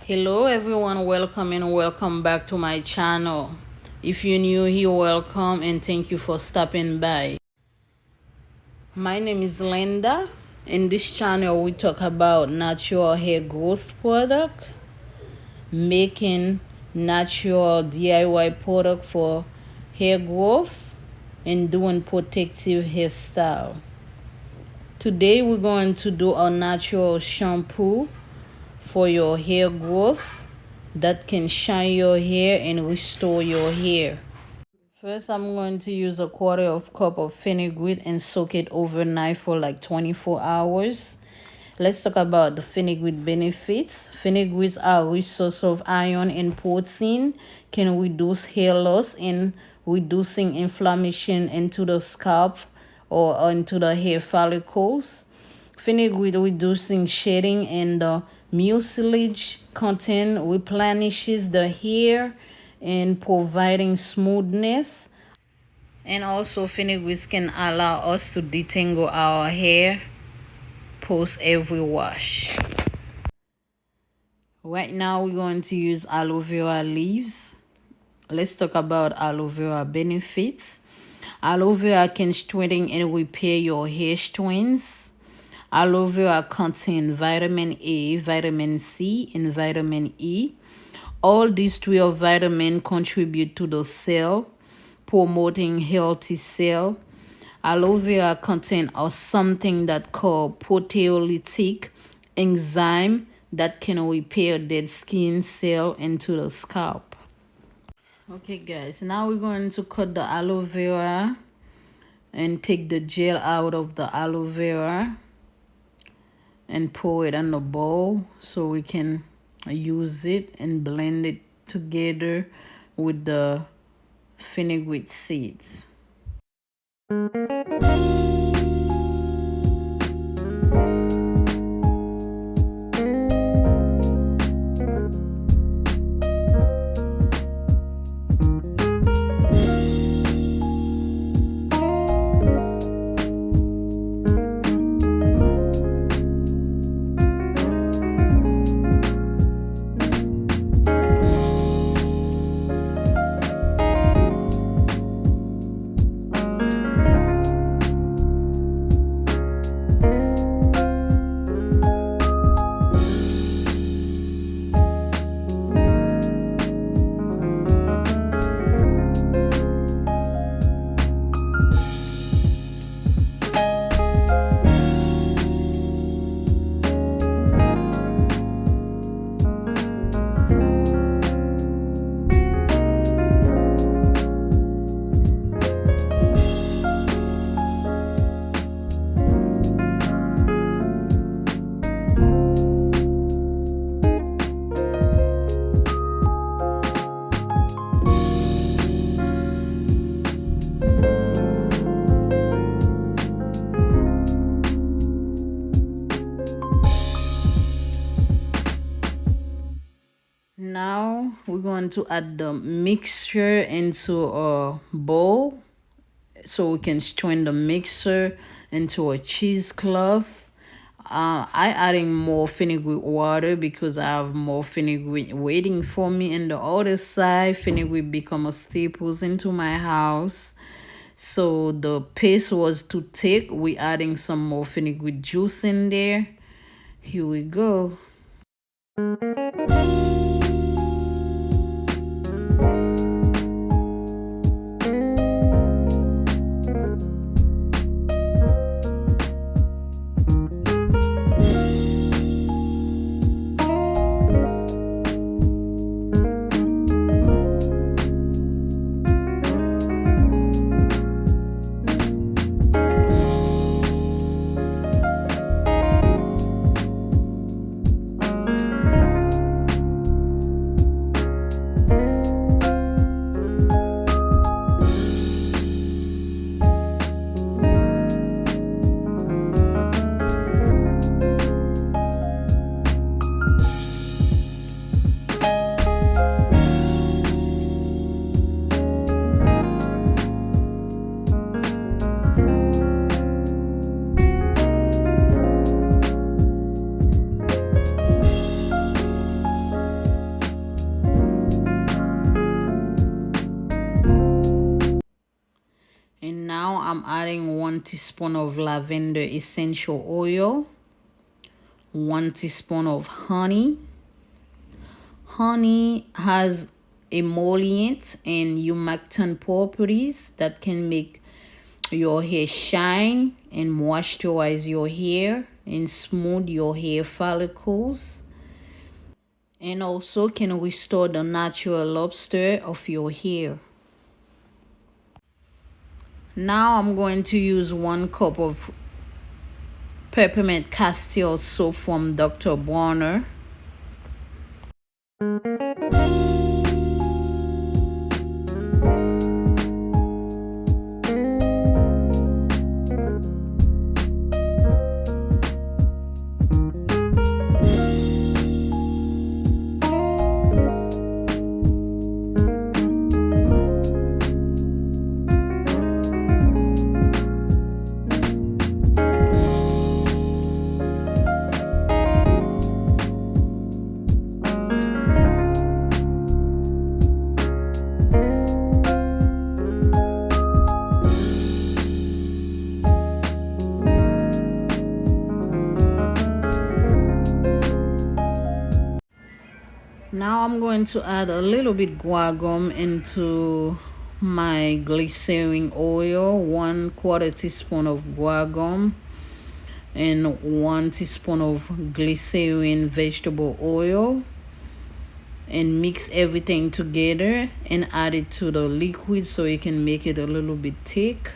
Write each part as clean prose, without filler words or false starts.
Hello everyone, welcome and welcome back to my channel. If you're new here, welcome and thank you for stopping by. My name is Linda. In this channel we talk about natural hair growth product, making natural DIY product for hair growth, and doing protective hairstyle. Today we're going to do a natural shampoo for your hair growth that can shine your hair and restore your hair. First, I'm going to use a quarter of cup of fenugreek and soak it overnight for like 24 hours. Let's talk about the fenugreek benefits. Fenugreek are a rich source of iron and protein, can reduce hair loss and reducing inflammation into the scalp or into the hair follicles. Fenugreek reducing shedding and the mucilage content replenishes the hair and providing smoothness. And also fenugreek can allow us to detangle our hair post every wash. Right now we're going to use aloe vera leaves. Let's talk about aloe vera benefits. Aloe vera can strengthen and repair your hair strands. Aloe vera contains vitamin A, vitamin C, and vitamin E. All these 12 vitamins contribute to the cell, promoting healthy cell. Aloe vera contains something that called proteolytic enzyme that can repair dead skin cell into the scalp. Okay guys, now we're going to cut the aloe vera and take the gel out of the aloe vera and pour it in the bowl so we can use it and blend it together with the fenugreek seeds. Now we're going to add the mixture into a bowl so we can strain the mixture into a cheesecloth. I adding more fenugreek water because I have more fenugreek waiting for me. And the other side, fenugreek become a staples into my house. So the paste was too thick. We adding some more fenugreek juice in there. Here we go. adding 1 teaspoon of lavender essential oil, 1 teaspoon of honey. Honey has emollient and humectant properties that can make your hair shine and moisturize your hair and smooth your hair follicles, and also can restore the natural luster of your hair. Now I'm going to use 1 cup of peppermint castile soap from Dr. Bronner. Now I'm going to add a little bit guar gum into my glycerin oil, 1/4 teaspoon of guar gum and 1 teaspoon of glycerin vegetable oil, and mix everything together and add it to the liquid so you can make it a little bit thick.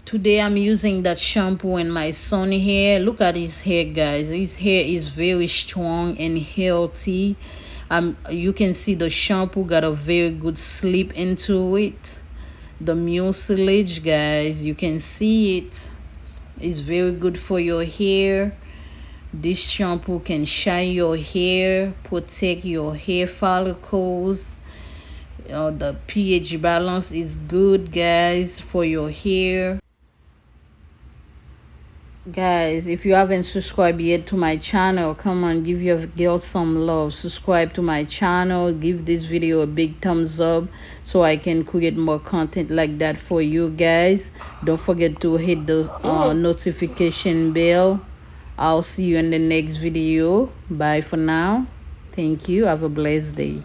Today I'm using that shampoo in my son hair. Look at his hair, guys. His hair is very strong and healthy. You can see the shampoo got a very good slip into it. The mucilage, guys, you can see it. It's very good for your hair. This shampoo can shine your hair, protect your hair follicles. The pH balance is good, guys, for your hair. Guys, if you haven't subscribed yet to my channel, come on, give your girl some love. Subscribe to my channel, give this video a big thumbs up so I can create more content like that for you guys. Don't forget to hit the notification bell. I'll see you in the next video. Bye for now. Thank you. Have a blessed day.